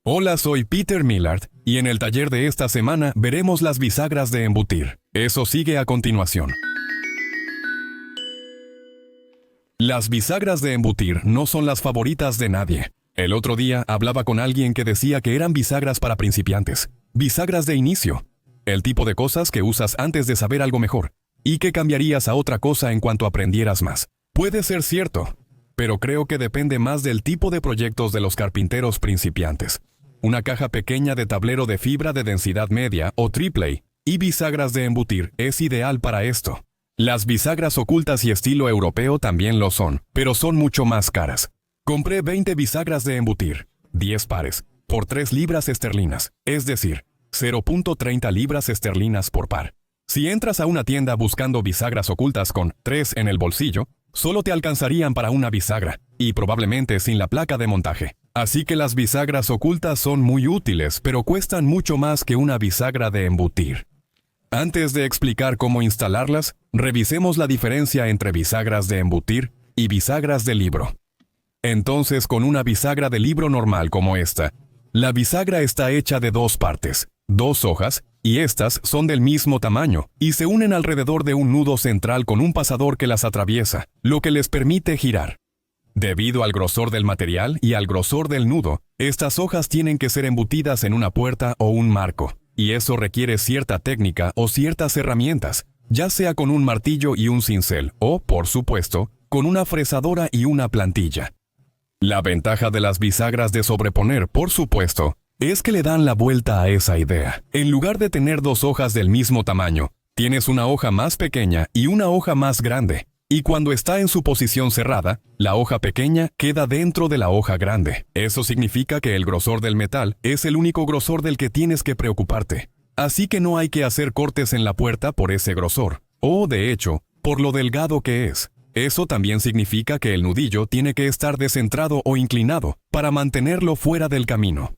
Hola, soy Peter Millard, y en el taller de esta semana veremos las bisagras de embutir. Eso sigue a continuación. Las bisagras de embutir no son las favoritas de nadie. El otro día hablaba con alguien que decía que eran bisagras para principiantes, bisagras de inicio, el tipo de cosas que usas antes de saber algo mejor, y que cambiarías a otra cosa en cuanto aprendieras más. Puede ser cierto, pero creo que depende más del tipo de proyectos de los carpinteros principiantes. Una caja pequeña de tablero de fibra de densidad media o triple y bisagras de embutir es ideal para esto. Las bisagras ocultas y estilo europeo también lo son, pero son mucho más caras. Compré 20 bisagras de embutir, 10 pares, por 3 libras esterlinas, es decir, 0.30 libras esterlinas por par. Si entras a una tienda buscando bisagras ocultas con 3 en el bolsillo, solo te alcanzarían para una bisagra, y probablemente sin la placa de montaje. Así que las bisagras ocultas son muy útiles, pero cuestan mucho más que una bisagra de embutir. Antes de explicar cómo instalarlas, revisemos la diferencia entre bisagras de embutir y bisagras de libro. Entonces, con una bisagra de libro normal como esta, la bisagra está hecha de 2 partes, 2 hojas, y estas son del mismo tamaño, y se unen alrededor de un nudo central con un pasador que las atraviesa, lo que les permite girar. Debido al grosor del material y al grosor del nudo, estas hojas tienen que ser embutidas en una puerta o un marco, y eso requiere cierta técnica o ciertas herramientas, ya sea con un martillo y un cincel, o, por supuesto, con una fresadora y una plantilla. La ventaja de las bisagras de sobreponer, por supuesto, es que le dan la vuelta a esa idea. En lugar de tener 2 hojas del mismo tamaño, tienes una hoja más pequeña y una hoja más grande. Y cuando está en su posición cerrada, la hoja pequeña queda dentro de la hoja grande. Eso significa que el grosor del metal es el único grosor del que tienes que preocuparte. Así que no hay que hacer cortes en la puerta por ese grosor, o de hecho, por lo delgado que es. Eso también significa que el nudillo tiene que estar descentrado o inclinado para mantenerlo fuera del camino.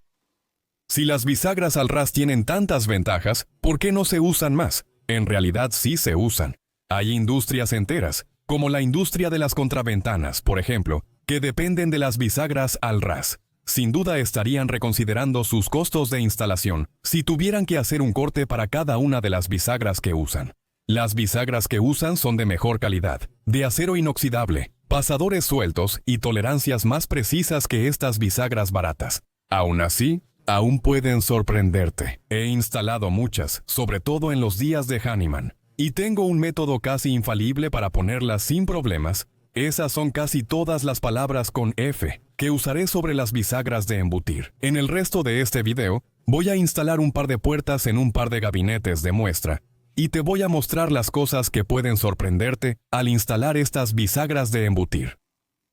Si las bisagras al ras tienen tantas ventajas, ¿por qué no se usan más? En realidad sí se usan. Hay industrias enteras, como la industria de las contraventanas, por ejemplo, que dependen de las bisagras al ras. Sin duda estarían reconsiderando sus costos de instalación si tuvieran que hacer un corte para cada una de las bisagras que usan. Las bisagras que usan son de mejor calidad, de acero inoxidable, pasadores sueltos y tolerancias más precisas que estas bisagras baratas. Aún así, aún pueden sorprenderte. He instalado muchas, sobre todo en los días de Hanneman. Y tengo un método casi infalible para ponerlas sin problemas. Esas son casi todas las palabras con F que usaré sobre las bisagras de embutir. En el resto de este video, voy a instalar un par de puertas en un par de gabinetes de muestra, y te voy a mostrar las cosas que pueden sorprenderte al instalar estas bisagras de embutir.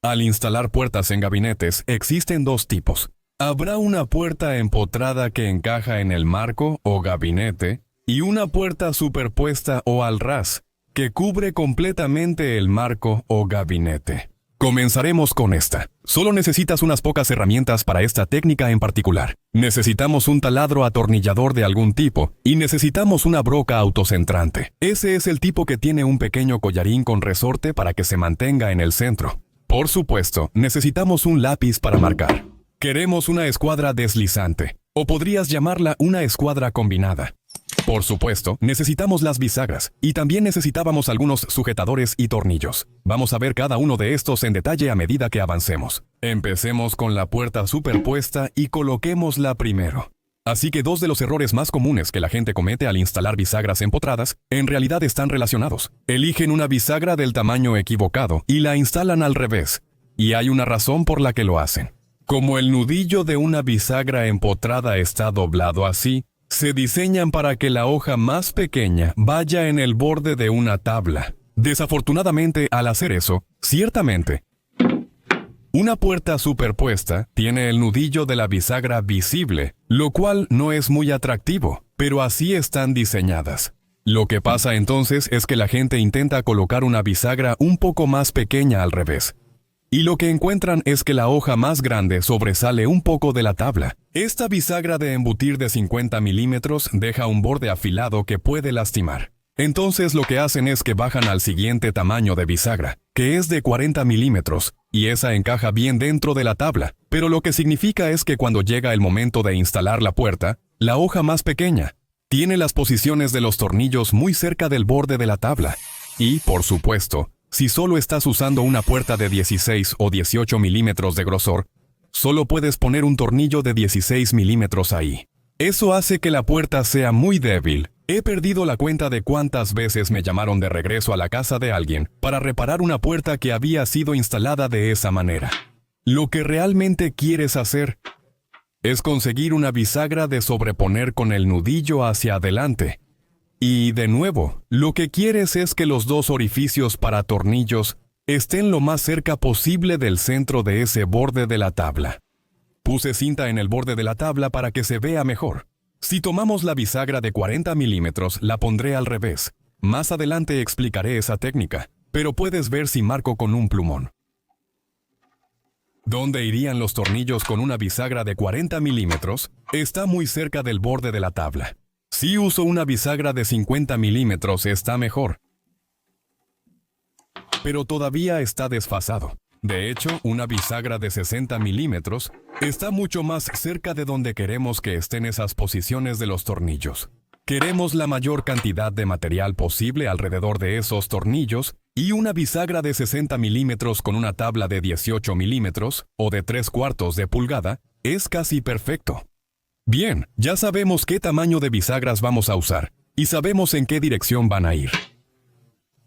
Al instalar puertas en gabinetes, existen 2 tipos. Habrá una puerta empotrada que encaja en el marco o gabinete, y una puerta superpuesta o al ras, que cubre completamente el marco o gabinete. Comenzaremos con esta. Solo necesitas unas pocas herramientas para esta técnica en particular. Necesitamos un taladro atornillador de algún tipo, y necesitamos una broca autocentrante. Ese es el tipo que tiene un pequeño collarín con resorte para que se mantenga en el centro. Por supuesto, necesitamos un lápiz para marcar. Queremos una escuadra deslizante, o podrías llamarla una escuadra combinada. Por supuesto, necesitamos las bisagras, y también necesitábamos algunos sujetadores y tornillos. Vamos a ver cada uno de estos en detalle a medida que avancemos. Empecemos con la puerta superpuesta y coloquémosla primero. Así que 2 de los errores más comunes que la gente comete al instalar bisagras empotradas, en realidad están relacionados. Eligen una bisagra del tamaño equivocado y la instalan al revés, y hay una razón por la que lo hacen. Como el nudillo de una bisagra empotrada está doblado así, se diseñan para que la hoja más pequeña vaya en el borde de una tabla. Desafortunadamente, al hacer eso, ciertamente, una puerta superpuesta tiene el nudillo de la bisagra visible, lo cual no es muy atractivo, pero así están diseñadas. Lo que pasa entonces es que la gente intenta colocar una bisagra un poco más pequeña al revés. Y lo que encuentran es que la hoja más grande sobresale un poco de la tabla. Esta bisagra de embutir de 50 milímetros deja un borde afilado que puede lastimar. Entonces lo que hacen es que bajan al siguiente tamaño de bisagra, que es de 40 milímetros, y esa encaja bien dentro de la tabla, pero lo que significa es que cuando llega el momento de instalar la puerta, la hoja más pequeña tiene las posiciones de los tornillos muy cerca del borde de la tabla. Y, por supuesto, si solo estás usando una puerta de 16 o 18 milímetros de grosor, solo puedes poner un tornillo de 16 milímetros ahí. Eso hace que la puerta sea muy débil. He perdido la cuenta de cuántas veces me llamaron de regreso a la casa de alguien para reparar una puerta que había sido instalada de esa manera. Lo que realmente quieres hacer es conseguir una bisagra de sobreponer con el nudillo hacia adelante. Y, de nuevo, lo que quieres es que los dos orificios para tornillos estén lo más cerca posible del centro de ese borde de la tabla. Puse cinta en el borde de la tabla para que se vea mejor. Si tomamos la bisagra de 40 milímetros, la pondré al revés. Más adelante explicaré esa técnica, pero puedes ver si marco con un plumón. ¿Dónde irían los tornillos con una bisagra de 40 milímetros? Está muy cerca del borde de la tabla. Si uso una bisagra de 50 milímetros, está mejor. Pero todavía está desfasado. De hecho, una bisagra de 60 milímetros está mucho más cerca de donde queremos que estén esas posiciones de los tornillos. Queremos la mayor cantidad de material posible alrededor de esos tornillos, y una bisagra de 60 milímetros con una tabla de 18 milímetros o de 3/4 de pulgada es casi perfecto. Bien, ya sabemos qué tamaño de bisagras vamos a usar y sabemos en qué dirección van a ir.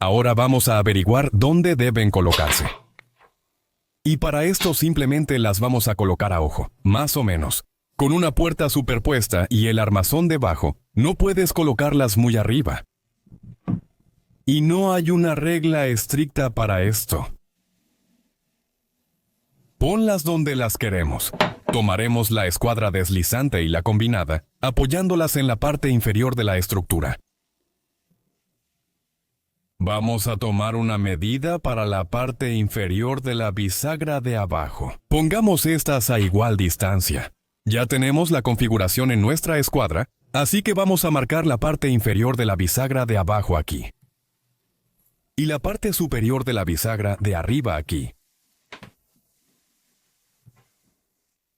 Ahora vamos a averiguar dónde deben colocarse. Y para esto simplemente las vamos a colocar a ojo, más o menos. Con una puerta superpuesta y el armazón debajo, no puedes colocarlas muy arriba. Y no hay una regla estricta para esto. Ponlas donde las queremos. Tomaremos la escuadra deslizante y la combinada, apoyándolas en la parte inferior de la estructura. Vamos a tomar una medida para la parte inferior de la bisagra de abajo. Pongamos estas a igual distancia. Ya tenemos la configuración en nuestra escuadra, así que vamos a marcar la parte inferior de la bisagra de abajo aquí. Y la parte superior de la bisagra de arriba aquí.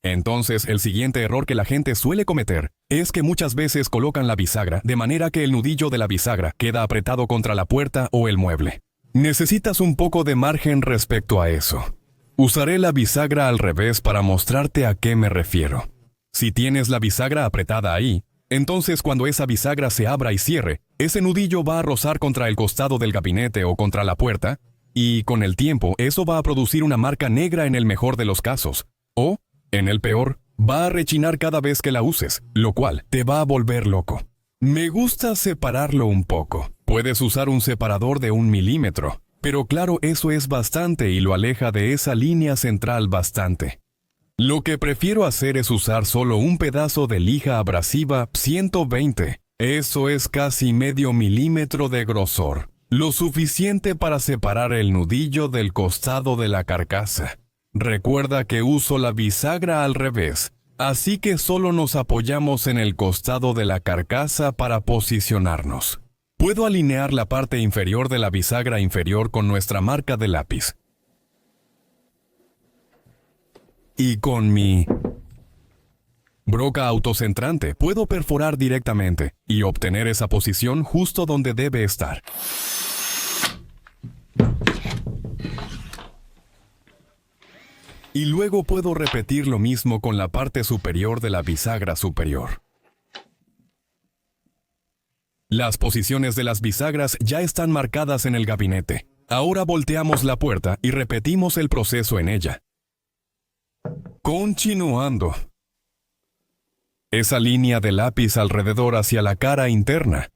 Entonces, el siguiente error que la gente suele cometer es que muchas veces colocan la bisagra de manera que el nudillo de la bisagra queda apretado contra la puerta o el mueble. Necesitas un poco de margen respecto a eso. Usaré la bisagra al revés para mostrarte a qué me refiero. Si tienes la bisagra apretada ahí, entonces cuando esa bisagra se abra y cierre, ese nudillo va a rozar contra el costado del gabinete o contra la puerta, y con el tiempo eso va a producir una marca negra en el mejor de los casos, o, en el peor, va a rechinar cada vez que la uses, lo cual te va a volver loco. Me gusta separarlo un poco. Puedes usar un separador de 1 milímetro, pero claro, eso es bastante y lo aleja de esa línea central bastante. Lo que prefiero hacer es usar solo un pedazo de lija abrasiva 120. Eso es casi medio milímetro de grosor, lo suficiente para separar el nudillo del costado de la carcasa. Recuerda que uso la bisagra al revés, así que solo nos apoyamos en el costado de la carcasa para posicionarnos. Puedo alinear la parte inferior de la bisagra inferior con nuestra marca de lápiz. Y con mi broca autocentrante puedo perforar directamente y obtener esa posición justo donde debe estar. Y luego puedo repetir lo mismo con la parte superior de la bisagra superior. Las posiciones de las bisagras ya están marcadas en el gabinete. Ahora volteamos la puerta y repetimos el proceso en ella. Continuando. Esa línea de lápiz alrededor hacia la cara interna.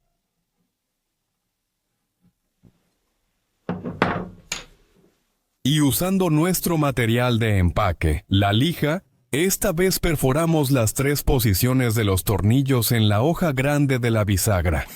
Y usando nuestro material de empaque, la lija, esta vez perforamos las 3 posiciones de los tornillos en la hoja grande de la bisagra.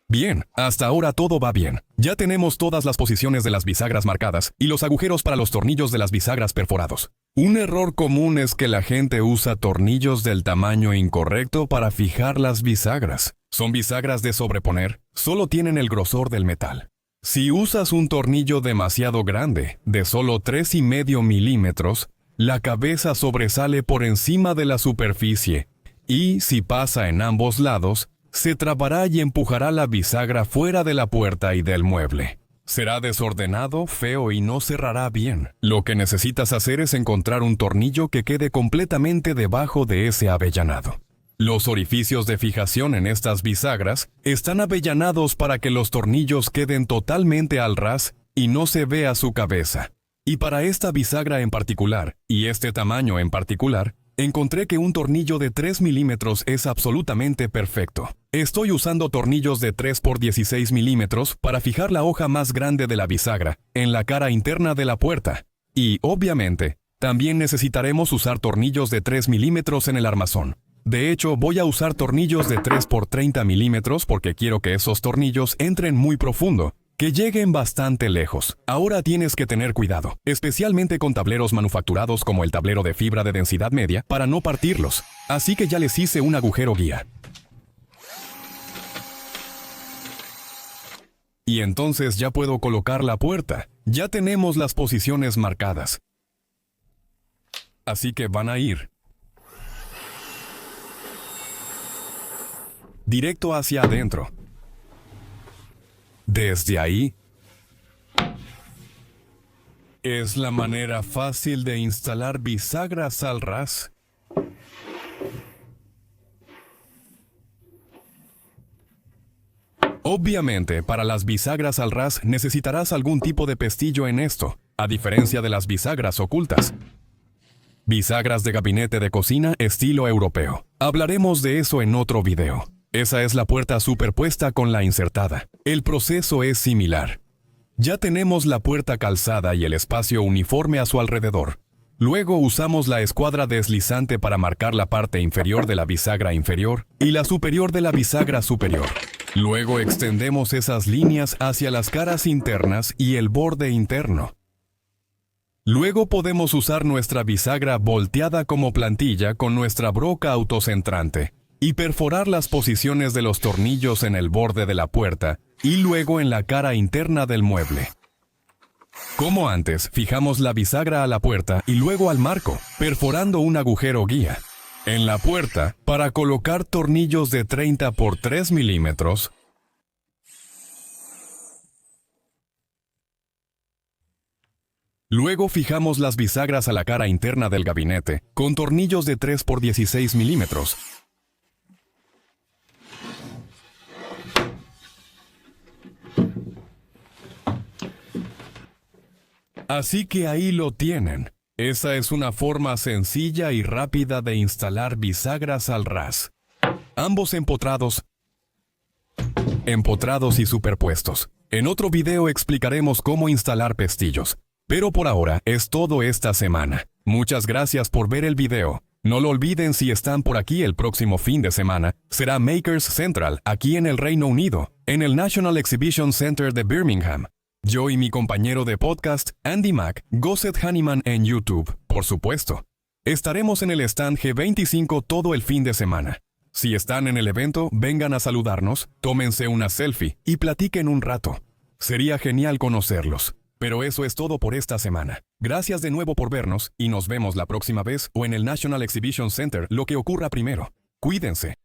Bien, hasta ahora todo va bien. Ya tenemos todas las posiciones de las bisagras marcadas y los agujeros para los tornillos de las bisagras perforados. Un error común es que la gente usa tornillos del tamaño incorrecto para fijar las bisagras. Son bisagras de sobreponer, solo tienen el grosor del metal. Si usas un tornillo demasiado grande, de solo 3,5 milímetros, la cabeza sobresale por encima de la superficie, y si pasa en ambos lados, se trabará y empujará la bisagra fuera de la puerta y del mueble. Será desordenado, feo y no cerrará bien. Lo que necesitas hacer es encontrar un tornillo que quede completamente debajo de ese avellanado. Los orificios de fijación en estas bisagras están avellanados para que los tornillos queden totalmente al ras y no se vea su cabeza. Y para esta bisagra en particular, y este tamaño en particular, encontré que un tornillo de 3 milímetros es absolutamente perfecto. Estoy usando tornillos de 3 por 16 milímetros para fijar la hoja más grande de la bisagra en la cara interna de la puerta. Y, obviamente, también necesitaremos usar tornillos de 3 milímetros en el armazón. De hecho, voy a usar tornillos de 3 por 30 milímetros porque quiero que esos tornillos entren muy profundo, que lleguen bastante lejos. Ahora tienes que tener cuidado, especialmente con tableros manufacturados como el tablero de fibra de densidad media, para no partirlos. Así que ya les hice un agujero guía. Y entonces ya puedo colocar la puerta. Ya tenemos las posiciones marcadas. Así que van a ir directo hacia adentro. Desde ahí, es la manera fácil de instalar bisagras al ras. Obviamente, para las bisagras al ras necesitarás algún tipo de pestillo en esto, a diferencia de las bisagras ocultas. Bisagras de gabinete de cocina estilo europeo. Hablaremos de eso en otro video. Esa es la puerta superpuesta con la insertada. El proceso es similar. Ya tenemos la puerta calzada y el espacio uniforme a su alrededor. Luego usamos la escuadra deslizante para marcar la parte inferior de la bisagra inferior y la superior de la bisagra superior. Luego extendemos esas líneas hacia las caras internas y el borde interno. Luego podemos usar nuestra bisagra volteada como plantilla con nuestra broca autocentrante y perforar las posiciones de los tornillos en el borde de la puerta y luego en la cara interna del mueble. Como antes, fijamos la bisagra a la puerta y luego al marco, perforando un agujero guía. En la puerta, para colocar tornillos de 30 por 3 milímetros, luego fijamos las bisagras a la cara interna del gabinete con tornillos de 3 por 16 milímetros. Así que ahí lo tienen. Esa es una forma sencilla y rápida de instalar bisagras al ras. Ambos empotrados y superpuestos. En otro video explicaremos cómo instalar pestillos. Pero por ahora es todo esta semana. Muchas gracias por ver el video. No lo olviden si están por aquí el próximo fin de semana. Será Makers Central, aquí en el Reino Unido, en el National Exhibition Center de Birmingham. Yo y mi compañero de podcast, Andy Mack, Gossett Honeyman en YouTube, por supuesto. Estaremos en el stand G25 todo el fin de semana. Si están en el evento, vengan a saludarnos, tómense una selfie y platiquen un rato. Sería genial conocerlos. Pero eso es todo por esta semana. Gracias de nuevo por vernos y nos vemos la próxima vez o en el National Exhibition Center, lo que ocurra primero. Cuídense.